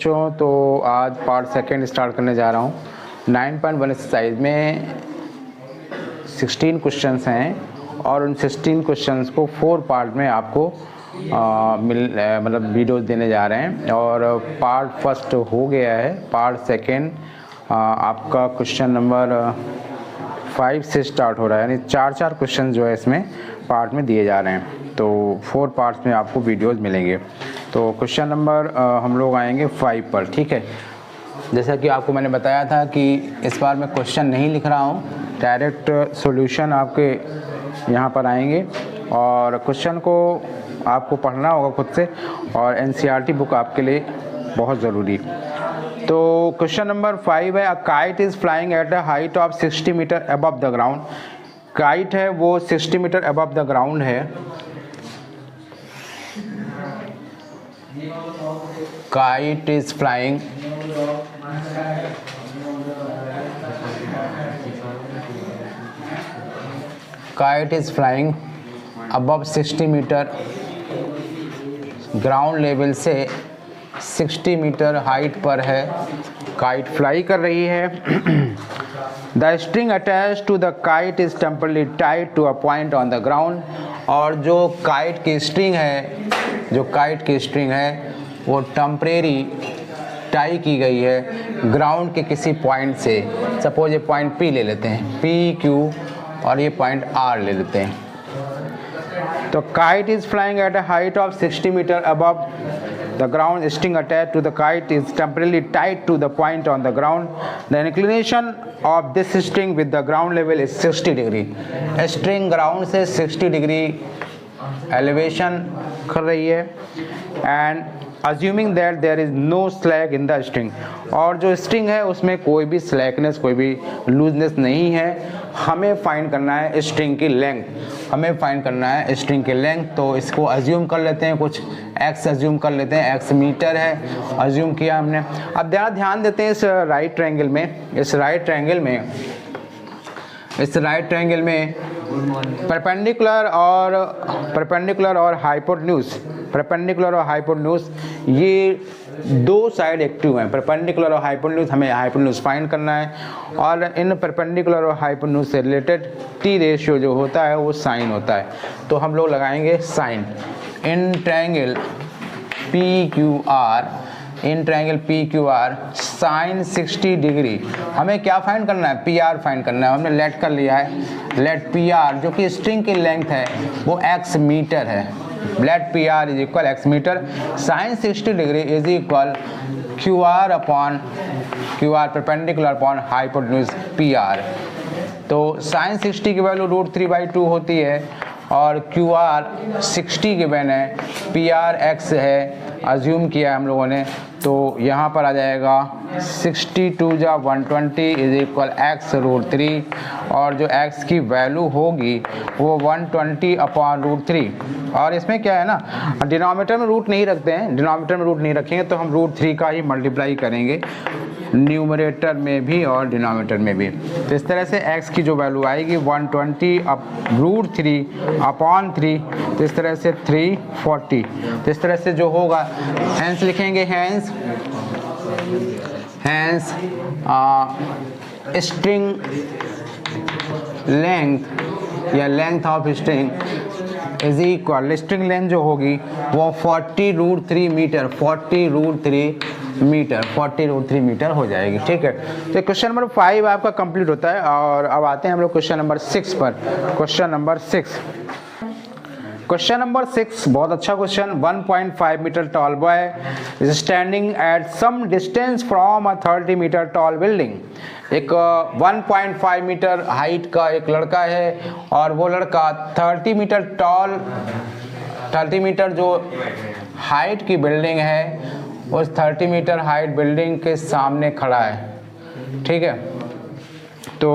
बच्चों, तो आज पार्ट सेकंड स्टार्ट करने जा रहा हूँ। 9.1 एक्सरसाइज में 16 क्वेश्चंस हैं और उन 16 क्वेश्चंस को 4 पार्ट में आपको मतलब वीडियोस देने जा रहे हैं। और पार्ट फर्स्ट हो गया है, पार्ट सेकंड आपका क्वेश्चन नंबर 5 से स्टार्ट हो रहा है, यानी 4 क्वेश्चन जो है इसमें पार्ट में दिए जा रहे हैं। तो 4 पार्ट्स में आपको वीडियोस मिलेंगे। तो क्वेश्चन नंबर हम लोग आएंगे 5 पर, ठीक है। जैसा कि आपको मैंने बताया था कि इस बार मैं क्वेश्चन नहीं लिख रहा हूँ, डायरेक्ट सॉल्यूशन आपके यहाँ पर आएंगे और क्वेश्चन को आपको पढ़ना होगा खुद से, और एनसीईआरटी बुक आपके लिए बहुत ज़रूरी। तो क्वेश्चन नंबर 5 है, a kite is flying at a height of 60 metre above the ground. Kite है वो 60 मीटर अबव द ग्राउंड है। Kite is flying above 60 metre ground level से 60 मीटर हाइट पर है। काइट फ्लाई कर रही है। The string attach to the kite is temporarily tied to a point on the ground. और जो काइट की स्ट्रिंग है वो टेम्परेरी टाई की गई है ग्राउंड के किसी पॉइंट से। सपोज ये पॉइंट P ले लेते हैं, P Q, और ये पॉइंट R ले लेते हैं। तो kite is flying at a height of 60 metre above the ground, string attached to the kite is temporarily tied to the point on the ground. The inclination of this string with the ground level is 60 degree. String ground से 60 degree elevation कर रही है। And assuming that there is no slack in the string, और जो string है उसमें कोई भी स्लैकनेस, कोई भी लूजनेस नहीं है। हमें फाइंड करना है स्ट्रिंग की लेंथ। तो इसको अज्यूम कर लेते हैं, कुछ x अज्यूम कर लेते हैं, x मीटर है अज्यूम किया हमने। अब ध्यान देते हैं इस राइट ट्रायंगल में परपेंडिकुलर और हाइपोटेन्यूज ये दो साइड एक्टिव हैं। परपेंडिकुलर और हाइपोटेन्यूज, हमें हाइपोटेन्यूज फाइंड करना है। और इन परपेंडिकुलर और हाइपोटेन्यूज से रिलेटेड टी रेशियो जो होता है वो साइन होता है। तो हम लोग लगाएंगे sine in triangle PQR sine 60 degree. हमें क्या फाइंड करना है? PR फाइंड करना है। हमने लेट कर लिया है। लेट PR जो कि स्ट्रिंग की लेंथ है वो x मीटर है। Let PR is equal x metre. Sine 60 degree is equal QR upon QR perpendicular upon hypotenuse PR। तो साइन 60 की वैल्यू √3/2 होती है और QR 60 गिवन है, PR x है अज्यूम किया है हम लोगों ने। तो यहाँ पर आ जाएगा 62 × 120 इज इक्वल x √3, और जो x की वैल्यू होगी वो 120 अपॉन √3। और इसमें क्या है ना, डिनोमिनेटर में रूट नहीं रखेंगे तो हम √3 का ही मल्टीप्लाई करेंगे न्यूमरेटर में भी और डिनोमिनेटर में भी। तो इस तरह से x की जो वैल्यू आएगी 120 √3 अपॉन 3, तो इस तरह से 340। तो इस तरह से जो होगा हैंस लिखेंगे, हैंस स्ट्रिंग लेंथ या length of string is equal, string length जो होगी वो 40 √3 मीटर हो जाएगी, ठीक है। तो क्वेश्चन नंबर 5 आपका कंप्लीट होता है। और अब आते हैं हम लोग क्वेश्चन नंबर 6 पर। क्वेश्चन नंबर 6 बहुत अच्छा question. 1.5 metre tall boy is standing at some distance from a 30 metre tall building. एक 1.5 मीटर हाइट का एक लड़का है और वो लड़का 30 मीटर जो हाइट की बिल्डिंग है उस 30 मीटर हाइट बिल्डिंग के सामने खड़ा है, ठीक है। तो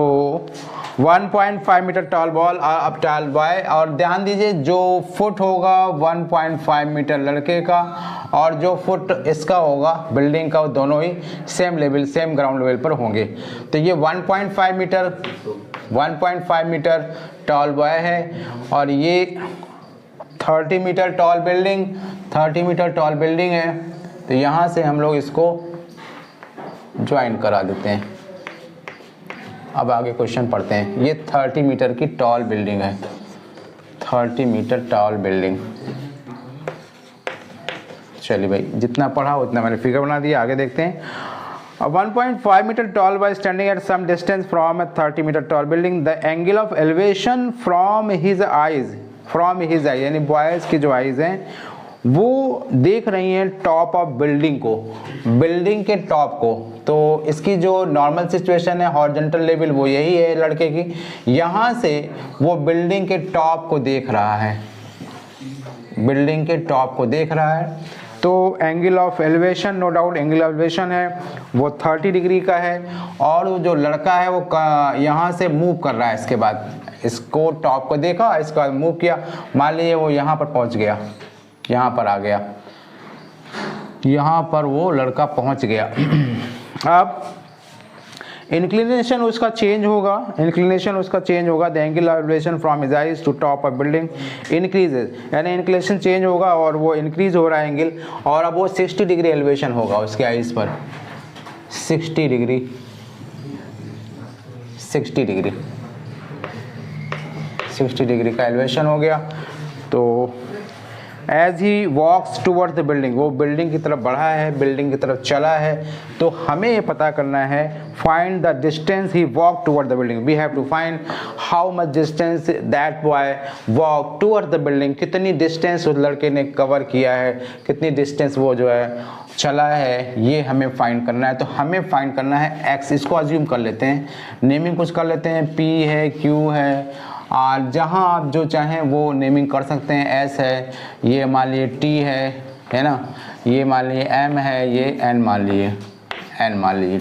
1.5 मीटर टॉल बॉय, और ध्यान दीजिए जो फुट होगा 1.5 मीटर लड़के का और जो फुट इसका होगा बिल्डिंग का, वो दोनों ही सेम ग्राउंड लेवल पर होंगे। तो ये 1.5 मीटर टॉल बॉय है और ये 30 मीटर टॉल बिल्डिंग है। तो यहाँ से हम लोग इसको ज्वाइन करा देते हैं। अब आगे क्वेश्चन पढ़ते हैं। ये 30 मीटर की टॉल बिल्डिंग है, 30 मीटर टॉल बिल्डिंग। चलिए भाई, जितना पढ़ा उतना मैंने फिगर बना दिया। आगे देखते हैं। 1.5 meter tall by standing at some distance from a 30 meter tall building, the angle of elevation from his eyes यानी बॉयज की जो आइज हैं वो देख रही हैं टॉप ऑफ बिल्डिंग को, बिल्डिंग के टॉप को। तो इसकी जो नॉर्मल सिचुएशन है हॉरिजॉन्टल लेवल वो यही है लड़के की। यहाँ से वो बिल्डिंग के टॉप को देख रहा है, बिल्डिंग के टॉप को देख रहा है। तो angle of elevation, no doubt angle of elevation है वो 30 डिग्री का है। और वो जो लड़का है वो यहाँ से मूव कर रहा है। इसके बाद इसको टॉप को देखा, इसके बाद मूव किया। मान लीजिए वो यहाँ पर पहुँच गया, यहाँ पर आ गया, यहाँ पर वो लड़का पहुँच गया। अब इंक्लिनेशन उसका चेंज होगा, इंक्लिनेशन उसका चेंज होगा। The angle of elevation from his eyes to top of building increases, यानी इंक्लिनेशन चेंज होगा और वो इंक्रीज हो रहा है एंगल। और अब वो 60 डिग्री एलिवेशन होगा उसके आइज पर, 60 डिग्री, 60 डिग्री, 60 डिग्री का एलिवेशन हो गया। तो as he walks towards the building, वो बिल्डिंग की तरफ बढ़ा है, बिल्डिंग की तरफ चला है। तो हमें ये पता करना है find the distance he walk toward the building. We have to find how much distance that boy walk toward the building. कितनी डिस्टेंस उस लड़के ने कवर किया है, कितनी डिस्टेंस वो जो है चला है, ये हमें फाइंड करना है। तो हमें फाइंड करना है एक्स, इसको अज्यूम कर लेते हैं, नेमिंग कुछ कर लेते हैं, पी है, क्यू है, और जहाँ आप जो चाहें वो नेमिंग कर सकते हैं। एस है, ये मान लिए टी है ना, ये मान लिए एम है, ये एन मान लिए, एन मान लीजिए।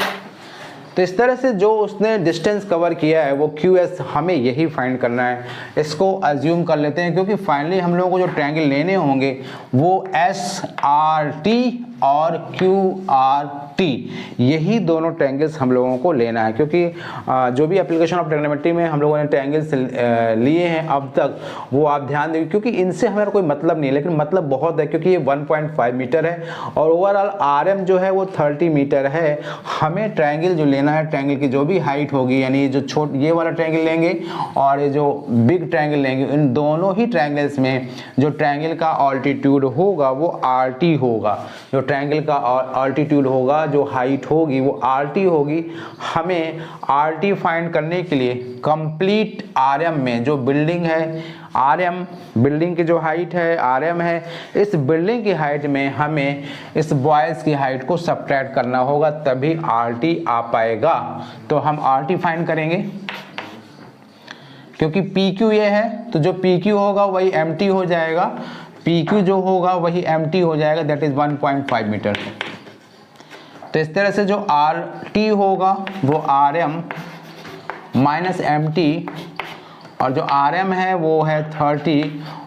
तो इस तरह से जो उसने डिस्टेंस कवर किया है वो क्यू एस, हमें यही फाइंड करना है। इसको अज्यूम कर लेते हैं क्योंकि फाइनली हम लोगों को जो ट्रायंगल लेने होंगे वो एस आर टी और क्यू आर टी, यही दोनों ट्रायंगल्स हम लोगों को लेना है। क्योंकि जो भी एप्लीकेशन ऑफ ट्रिग्नोमेट्री में हम लोगों ने ट्रायंगल्स लिए हैं अब तक, वो आप ध्यान दें, क्योंकि इनसे हमारा कोई मतलब नहीं है, लेकिन मतलब बहुत है। क्योंकि ये 1.5 मीटर है और ओवरऑल आरएम जो है वो 30 मीटर है। हमें ट्रायंगल जो लेना है, ट्रायंगल की जो भी हाइट होगी, यानी जो ये वाला ट्रायंगल लेंगे और ये जो बिग ट्रायंगल लेंगे, इन दोनों ही ट्रायंगल्स में जो ट्रायंगल का ऑल्टीट्यूड होगा वो आर टी होगा। जो ट्रायंगल का ऑल्टीट्यूड होगा, जो हाइट होगी वो आर टी होगी। हमें आर टी फाइंड करने के लिए कंप्लीट आरएम में जो बिल्डिंग है, आरएम बिल्डिंग की जो हाइट है आरएम है, इस बिल्डिंग की हाइट में हमें इस बॉयज की हाइट को सब्ट्रैक्ट करना होगा, तभी आर टी आ पाएगा। तो हम आर टी फाइंड करेंगे क्योंकि पी क्यू ये है, तो जो पी क्यू होगा वही एम टी हो जाएगा, पी क्यू जो होगा वही एम टी हो जाएगा, दैट इज 1.5 मीटर। तो इस तरह से जो आर टी होगा वो R M minus M T, और जो आर एम है वो है 30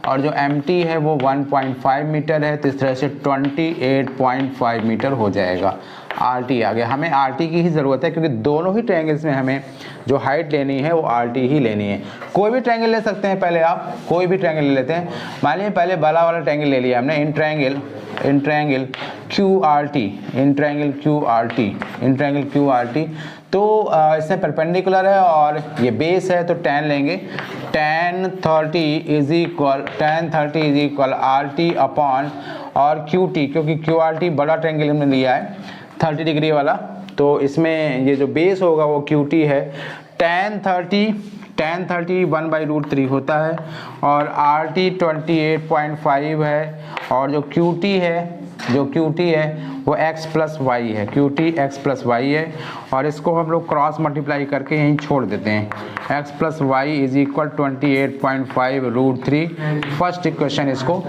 और जो एम टी है वो 1.5 मीटर है। तो इस तरह से 28.5 मीटर हो जाएगा। आर टी आ गया। हमें आर टी की ही ज़रूरत है क्योंकि दोनों ही ट्रायंगल्स में हमें जो हाइट लेनी है वो आर टी ही लेनी है। कोई भी ट्रायंगल ले सकते हैं, पहले आप कोई भी ट्रायंगल ले लेते हैं। मान लीजिए पहले बड़ा वाला ट्रायंगल ले लिया हमने, in triangle Q R T, in triangle Q R T, in triangle Q R T. तो इसमें परपेंडिकुलर है और ये बेस है, तो tan लेंगे। tan 30 is equal R T upon और क्यू टी, क्योंकि क्यू आर टी बड़ा ट्रायंगल हमने लिया है 30 डिग्री वाला, तो इसमें ये जो बेस होगा वो क्यू टी है। tan 30 1/√3 होता है और आर टी 28.5 है, और जो क्यू टी है वो x प्लस वाई है, Q T X plus Y है। और इसको हम लोग क्रॉस मल्टीप्लाई करके यहीं छोड़ देते हैं, x plus Y is equal 28.5√3। First equation, इसको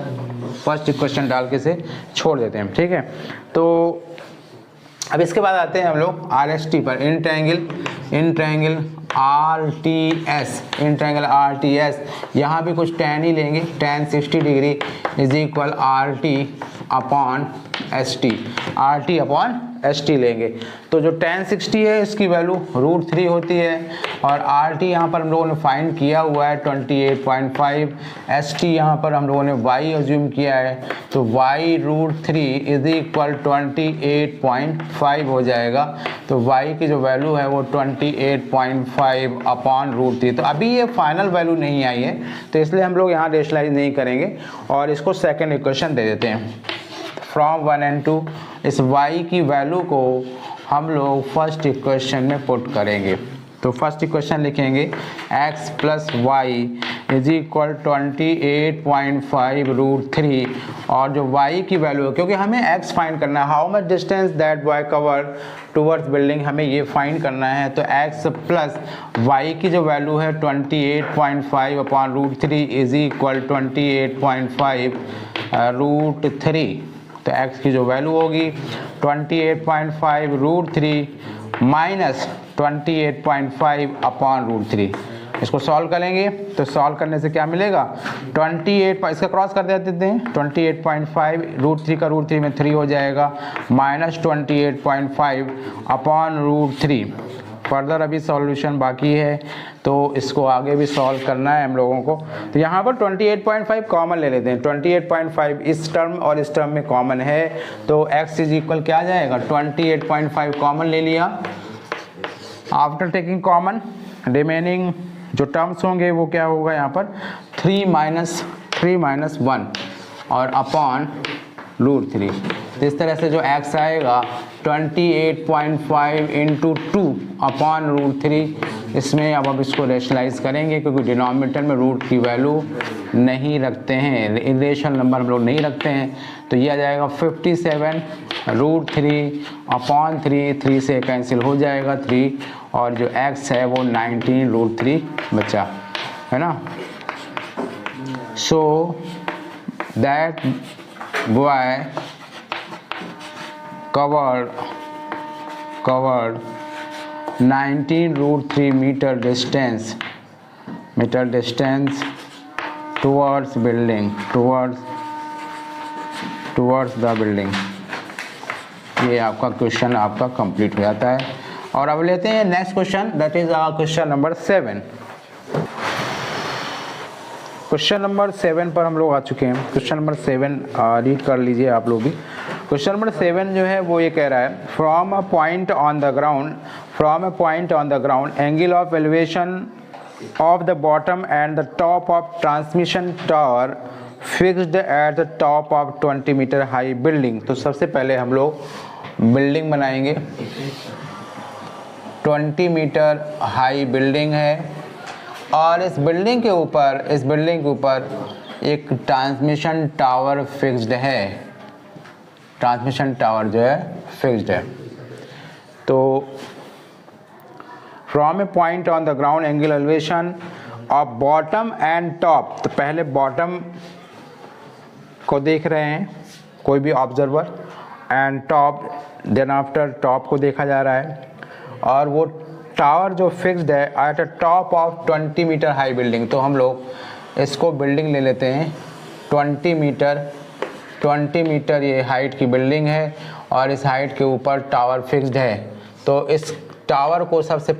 फर्स्ट इक्वेशन डाल के से छोड़ देते हैं, ठीक है। तो अब इसके बाद आते हैं हम लोग आर एस टी पर, in triangle R T S. यहाँ भी कुछ tan ही लेंगे, tan 60 degree is equal R T upon ST, RT upon ST लेंगे। तो जो tan 60 है इसकी वैल्यू √3 होती है और RT यहाँ पर हम लोगों ने फाइंड किया हुआ है 28.5, ST यहाँ पर हम लोगों ने y अज्यूम किया है, तो y √3 इज इक्वल 28.5 हो जाएगा। तो y की जो वैल्यू है वो 28.5 अपॉन √3। तो अभी ये फाइनल वैल्यू नहीं आई है तो इसलिए हम लोग यहाँ रेशनलाइज नहीं करेंगे और इसको सेकेंड इक्वेशन दे देते हैं। फ्रॉम 1 and 2 इस y की वैल्यू को हम लोग फर्स्ट इक्वेशन में पुट करेंगे। तो फर्स्ट इक्वेशन लिखेंगे x plus Y is equal 28.5 √3 और जो y की वैल्यू है, क्योंकि हमें x फाइंड करना है, how much distance that y cover towards building, हमें ये फाइंड करना है। तो x प्लस y की जो वैल्यू है 28.5 अपॉन √3 इज इक्वल 28.5 √3। तो x की जो वैल्यू होगी 28.5 √3 माइनस 28.5 अपॉन √3। इसको सॉल्व करेंगे तो सॉल्व करने से क्या मिलेगा 28, इसका क्रॉस कर देते हैं 28.5 √3 का √3 में 3 हो जाएगा माइनस 28.5 अपॉन √3। फर्दर अभी सॉल्यूशन बाकी है तो इसको आगे भी सॉल्व करना है हम लोगों को। तो यहाँ पर 28.5 कॉमन ले लेते हैं, 28.5 इस टर्म और इस टर्म में कॉमन है तो x इज इक्वल क्या आ जाएगा 28.5 कॉमन ले लिया। आफ्टर टेकिंग कॉमन रिमेनिंग जो टर्म्स होंगे वो क्या होगा यहाँ पर 3 माइनस 1 और अपॉन √3। तो इस तरह से जो x आएगा 28.5 इंटू 2 अपॉन √3। इसमें अब इसको रेशनलाइज करेंगे क्योंकि डिनोमिनेटर में रूट की वैल्यू नहीं रखते हैं, इरेशनल नंबर हम लोग नहीं रखते हैं। तो ये आ जाएगा 57 √3 अपॉन 3 से कैंसिल हो जाएगा 3 और जो x है वो 19 √3 बचा है ना। So that boy covered 19 √3 meter distance towards building, towards the building। ये आपका क्वेश्चन आपका कंप्लीट हो जाता है। और अब लेते हैं next question, that is question number 7। Question number 7 पर हम लोग आ चुके हैं। क्वेश्चन नंबर 7 रीड कर लीजिए आप लोग भी। क्वेश्चन नंबर 7 जो है वो ये कह रहा है from a point on the ground angle of elevation of the bottom and the top of transmission tower fixed at the top of 20 metre high building. तो सबसे पहले हम लोग बिल्डिंग बनाएंगे। 20 मीटर हाई बिल्डिंग है और इस बिल्डिंग के ऊपर एक ट्रांसमिशन टावर फिक्स्ड है। ट्रांसमिशन टावर जो है फिक्स्ड है। तो from a point on the ground angle elevation of bottom and top. तो पहले बॉटम को देख रहे हैं कोई भी observer and top, then after top को देखा जा रहा है और वो टावर जो फिक्स्ड है at a top of 20 metre high building. तो हम लोग इसको बिल्डिंग ले लेते हैं 20 मीटर ये हाइट की बिल्डिंग है और इस हाइट के ऊपर टावर फिक्स्ड है। तो इस टावर को सबसे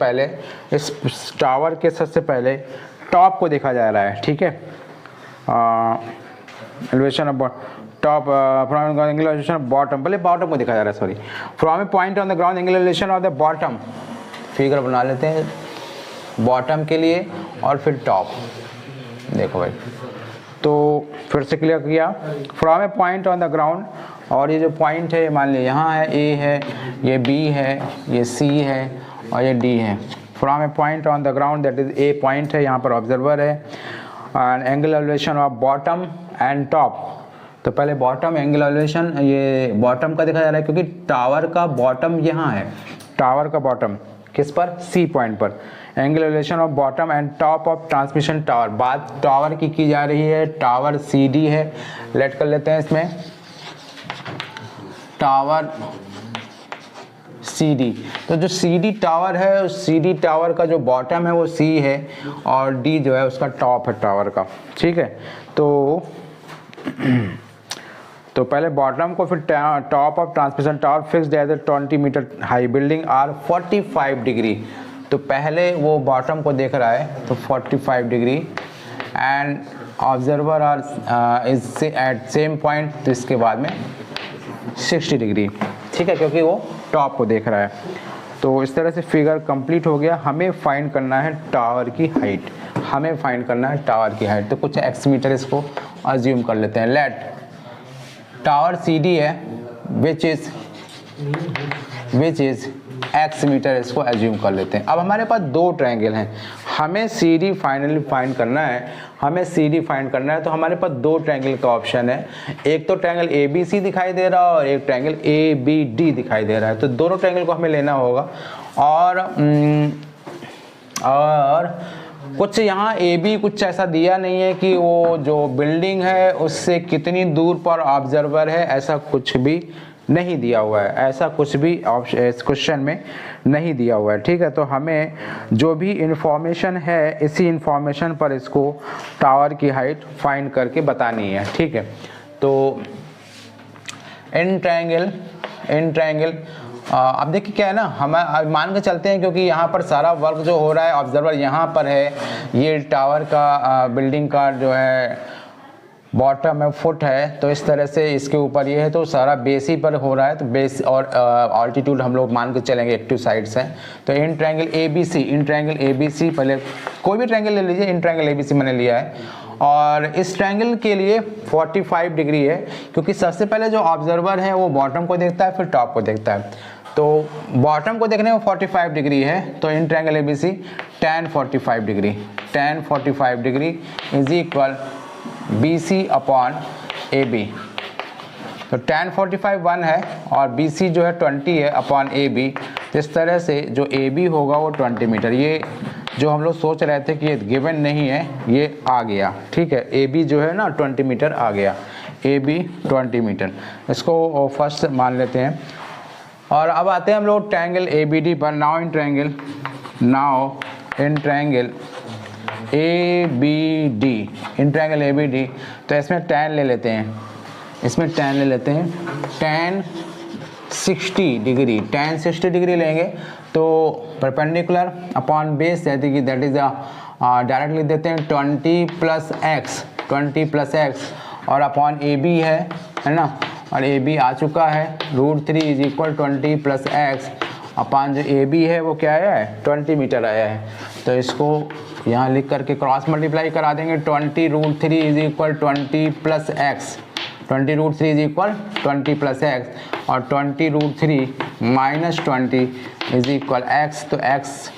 पहले टॉप को देखा जा रहा है, ठीक है। Elevation of top from angle elevation of bottom, पहले बॉटम को देखा जा रहा है, sorry. From a point on the ground angle elevation of the bottom, figure बना लेते हैं बॉटम के लिए और फिर टॉप। देखो भाई, तो फिर से क्लियर किया। From a point on the ground, और ये जो पॉइंट है मान लीजिए यहाँ है, ए है, ये बी है, ये सी है और ये डी है। From a point on the ground, that is a point है, यहाँ पर ऑब्जर्वर है। And angle elevation of bottom and top. तो पहले बॉटम एंगल एलिवेशन, ये बॉटम का देखा जा रहा है क्योंकि टावर का बॉटम यहाँ है। टावर का बॉटम किस पर, सी पॉइंट पर। Angle elevation of bottom and top of transmission tower, बात टावर की जा रही है, टावर सी डी है। लेट कर लेते हैं इसमें टावर सी डी। तो जो सी डी टावर है, उस सी डी टावर का जो बॉटम है वो सी है और डी जो है उसका टॉप है टावर का, ठीक है। तो तो पहले बॉटम को, फिर top of transmission tower fixed as a 20 metre high building are 45 degree. तो पहले वो बॉटम को देख रहा है तो 45 degree and observer R is at same point, तो इसके बाद में 60 डिग्री, ठीक है, क्योंकि वो टॉप को देख रहा है। तो इस तरह से फिगर कंप्लीट हो गया। हमें फाइंड करना है टावर की हाइट, हमें फाइंड करना है टावर की हाइट। तो कुछ एक्स मीटर इसको अज्यूम कर लेते हैं। लेट टावर CD है विच इज एक्स मीटर, इसको अज्यूम कर लेते हैं। अब हमारे पास दो ट्रायंगल हैं, हमें CD फाइनली फाइंड करना है, हमें CD फाइंड करना है। तो हमारे पास दो ट्रायंगल का ऑप्शन है, एक तो ट्रायंगल ABC दिखाई दे रहा है और एक ट्रायंगल ABD दिखाई दे रहा है। तो दोनों ट्रायंगल को हमें लेना होगा और कुछ यहाँ AB कुछ ऐसा दिया नहीं है कि वो जो बिल्डिंग है उससे कितनी दूर पर ऑब्जर्वर है, ऐसा कुछ भी नहीं दिया हुआ है, ऐसा कुछ भी इस क्वेश्चन में नहीं दिया हुआ है, ठीक है। तो हमें जो भी इंफॉर्मेशन है इसी इंफॉर्मेशन पर इसको टावर की हाइट फाइंड करके बतानी है, ठीक है। तो इन ट्रायंगल अब देखिए क्या है ना, हम मान के चलते हैं क्योंकि यहाँ पर सारा वर्क जो हो रहा है, ऑब्जर्वर यहाँ पर है, ये टावर का बिल्डिंग का जो है बॉटम है फुट है, तो इस तरह से इसके ऊपर ये है, तो सारा बेस ही पर हो रहा है। तो बेस और ऑल्टीट्यूड हम लोग मान के चलेंगे, एक्टिव साइड्स हैं। तो इन ट्रायंगल ABC, पहले कोई भी ट्रायंगल ले लीजिए, इन ट्रायंगल ABC मैंने लिया है और इस ट्रायंगल के लिए 45 डिग्री है, क्योंकि सबसे पहले जो ऑब्जर्वर है वो बॉटम को देखता है, फिर टॉप को देखता है। तो बॉटम को देखने में 45 डिग्री है, तो in triangle ABC tan 45 degree is equal BC upon AB। तो tan 45 1 है और BC जो है 20 है अपॉन AB। इस तरह से जो AB होगा वो 20 मीटर, ये जो हम लोग सोच रहे थे कि ये गिवन नहीं है, ये आ गया, ठीक है। AB जो है ना 20 मीटर आ गया, AB 20 मीटर, इसको फर्स्ट मान लेते हैं। और अब आते हैं हम लोग ट्रायंगल ABD पर। नाउ इन ट्रायंगल ABD, तो इसमें tan ले लेते हैं, tan 60 डिग्री लेंगे। तो perpendicular upon base that is direct लिख देते हैं 20 प्लस एक्स और अपॉन AB है ना, और AB आ चुका है √3 is equal 20 plus x upon जो AB है वो क्या आया है 20 मीटर आया है। तो इसको यहाँ लिख करके क्रॉस मल्टीप्लाई करा देंगे, 20 √3 is equal 20 plus x, 20 √3 is equal 20 plus x और 20 √3 माइनस 20 इज इक्वल एक्स। तो एक्स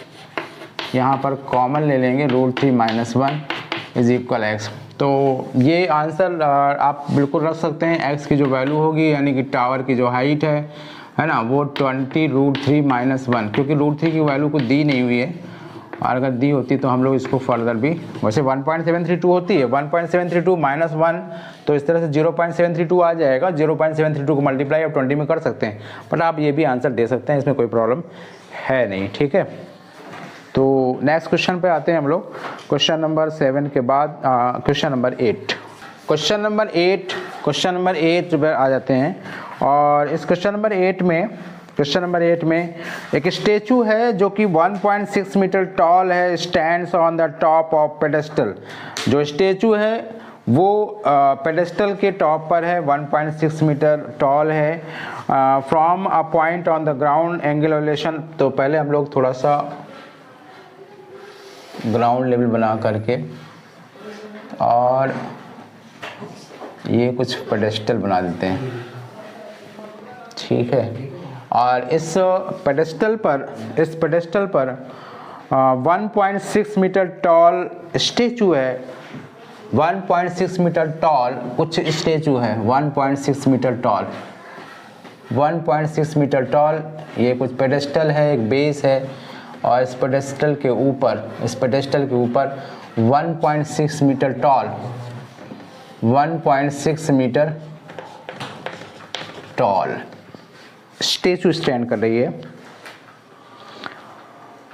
यहाँ पर कॉमन ले लेंगे, √3 माइनस 1 इज इक्वल एक्स। तो ये आंसर आप बिल्कुल रख सकते हैं। एक्स की जो वैल्यू होगी यानी कि टावर की जो हाइट है ना, वो 20 √3 माइनस 1, क्योंकि √3 की वैल्यू को दी नहीं हुई है, और अगर दी होती तो हम लोग इसको फर्दर भी, वैसे 1.732 होती है, 1.732 माइनस 1, तो इस तरह से 0.732 आ जाएगा। 0.732 को मल्टीप्लाई आप 20 में कर सकते हैं, बट आप ये भी आंसर दे सकते हैं, इसमें कोई प्रॉब्लम है नहीं, ठीक है। तो नेक्स्ट क्वेश्चन पे आते हैं हम लोग। क्वेश्चन नंबर 7 के बाद क्वेश्चन नंबर 8 पे आ जाते हैं। और इस क्वेश्चन नंबर 8 में एक स्टेचू है जो कि 1.6 मीटर टॉल है, stands on the top of pedestal. जो स्टेचू है वो पेडेस्टल के टॉप पर है, 1.6 मीटर टॉल है, from a point on the ground angle elevation. तो पहले हम लोग थोड़ा सा ग्राउंड लेवल बना करके और ये कुछ पेडेस्टल बना देते हैं, ठीक है। और इस पेडेस्टल पर 1.6 मीटर टॉल स्टेचू है, 1.6 मीटर टॉल कुछ स्टेचू है, 1.6 मीटर टॉल, 1.6 मीटर टॉल ये कुछ पेडेस्टल है, एक बेस है, और इस पेडेस्टल के ऊपर 1.6 metre tall, 1.6 metre tall statue stand कर रही है।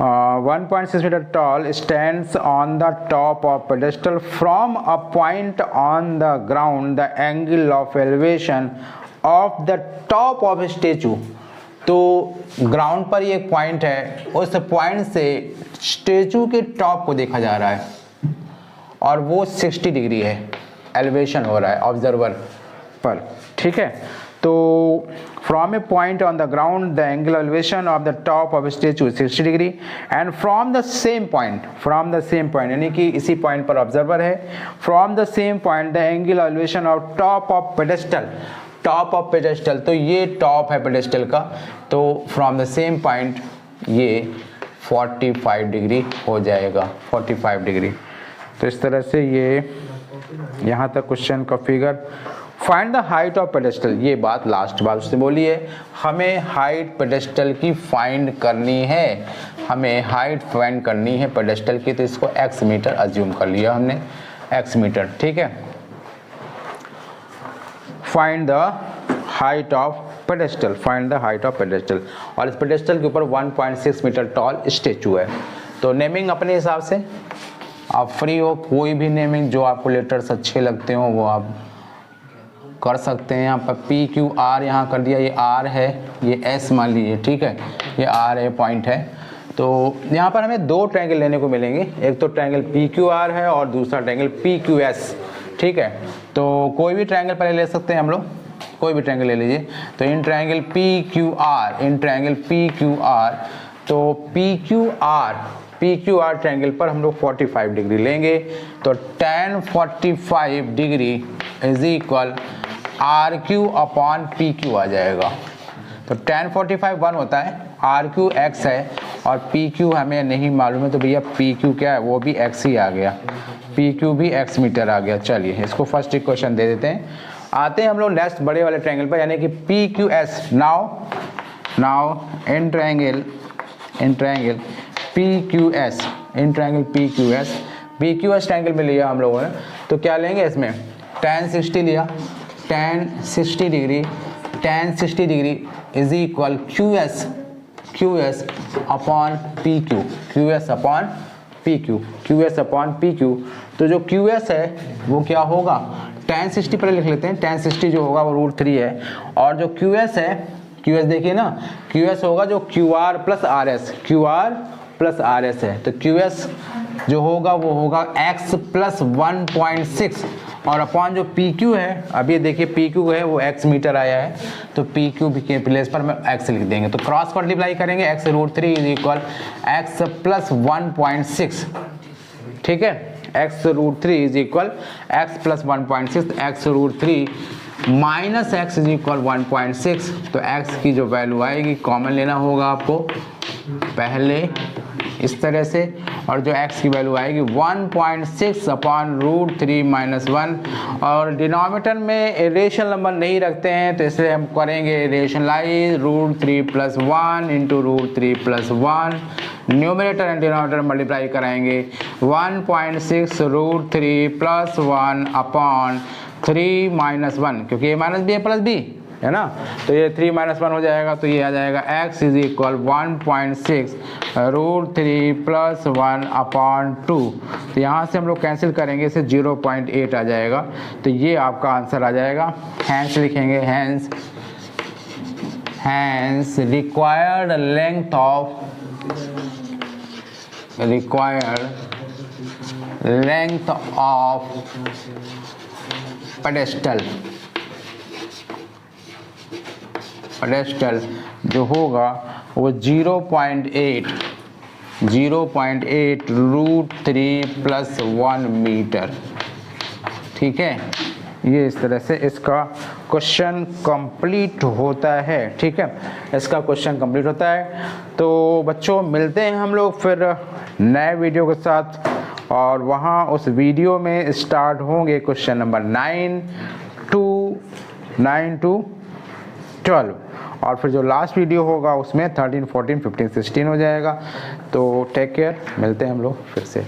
1.6 meter tall stands on the top of pedestal from a point on the ground. The angle of elevation of the top of statue. तो ground पर ये एक point है, उस point से स्टेचू के टॉप को देखा जा रहा है और वो 60 डिग्री है, एलिवेशन हो रहा है ऑब्जर्वर पर, ठीक है। तो from a point on the ground the angle elevation of the top of statue 60 degree and from the same point यानी कि इसी पॉइंट पर ऑब्जर्वर है, from the same point the angle elevation of top of pedestal, तो ये top है pedestal का, तो फ्रॉम द सेम पॉइंट ये 45 डिग्री हो जाएगा, 45 डिग्री। तो इस तरह से ये यहाँ तक क्वेश्चन का figure. Find the height of pedestal, ये बात लास्ट बार उसने बोली है, हमें हाइट पेडेस्टल की फाइंड करनी है, हमें हाइट फाइंड करनी है पेडेस्टल की, तो इसको x मीटर अज्यूम कर लिया हमने, x मीटर, ठीक है। Find the height of pedestal, और इस पेडेस्टल के ऊपर 1.6 मीटर टॉल स्टेचू है। तो नेमिंग अपने हिसाब से आप फ्री हो, कोई भी नेमिंग जो आपको लेटर्स अच्छे लगते हो वो आप कर सकते हैं। यहाँ पर PQR यहाँ कर दिया, ये R है, ये S मान लीजिए, ठीक है, ये R है, पॉइंट है। तो यहाँ पर हमें दो ट्रायंगल लेने को मिलेंगे, एक तो ट्रायंगल PQR है और दूसरा ट्रायंगल PQS, ठीक है। तो कोई भी ट्रायंगल पहले ले सकते हैं हम लोग, कोई भी ट्रायंगल ले लीजिए। तो इन ट्रायंगल PQR, तो PQR ट्रायंगल पर हम लोग 45 डिग्री लेंगे, तो tan 45 degree is equal RQ upon PQ आ जाएगा। तो tan 45 1 होता है, RQ x है और PQ हमें नहीं मालूम है, तो भैया PQ क्या है, वो भी x ही आ गया, PQ भी x मीटर आ गया। चलिए इसको फर्स्ट इक्वेशन दे देते हैं। आते हैं हम लोग नेक्स्ट बड़े वाले ट्रायंगल पर, यानी कि PQS। Now in triangle PQS triangle में लिया हम लोगों ने, तो क्या लेंगे इसमें, tan 60 लिया, tan 60 degree is equal QS upon PQ। तो जो QS है वो क्या होगा, tan 60 पर लिख लेते हैं, tan 60 जो होगा वो √3 है, और जो QS है, QS देखिए ना, QS होगा जो QR प्लस RS है, तो QS जो होगा वो होगा x प्लस 1.6 और अपॉन जो PQ है, अब ये देखिए PQ है वो x मीटर आया है, तो PQ के प्लेस पर मैं x लिख देंगे, तो क्रॉस मल्टीप्लाई करेंगे, x √3 is equal x plus 1.6, ठीक है, x √3 is equal x plus 1.6, x √3 minus x is equal 1.6, तो x की जो वैल्यू आएगी कॉमन लेना होगा आपको पहले इस तरह से, और जो x की वैल्यू आएगी 1.6 अपॉन √3 माइनस 1, और डिनोमिनेटर में रेशनल नंबर नहीं रखते हैं तो इसलिए हम करेंगे rationalise, √3 plus 1 into √3 plus 1, numerator and denominator multiply कराएंगे, 1.6 √3 प्लस 1 अपॉन 3 माइनस 1, क्योंकि ये माइनस बी है प्लस बी है ना, तो ये 3 माइनस 1 हो जाएगा, तो ये आ जाएगा x is equal 1.6 √3 plus 1 upon 2। तो यहाँ से हम लोग कैंसिल करेंगे, इसे 0.8 आ जाएगा, तो ये आपका आंसर आ जाएगा। हैंस लिखेंगे, hence required length of pedestal जो होगा वो 0.8 √3 प्लस 1 मीटर, ठीक है। ये इस तरह से इसका क्वेश्चन कंप्लीट होता है, ठीक है, इसका क्वेश्चन कंप्लीट होता है। तो बच्चों मिलते हैं हम लोग फिर नए वीडियो के साथ, और वहाँ उस वीडियो में स्टार्ट होंगे क्वेश्चन नंबर 9 to 12, और फिर जो लास्ट वीडियो होगा उसमें 13, 14, 15, 16 हो जाएगा। तो टेक केयर, मिलते हैं हम लोग फिर से।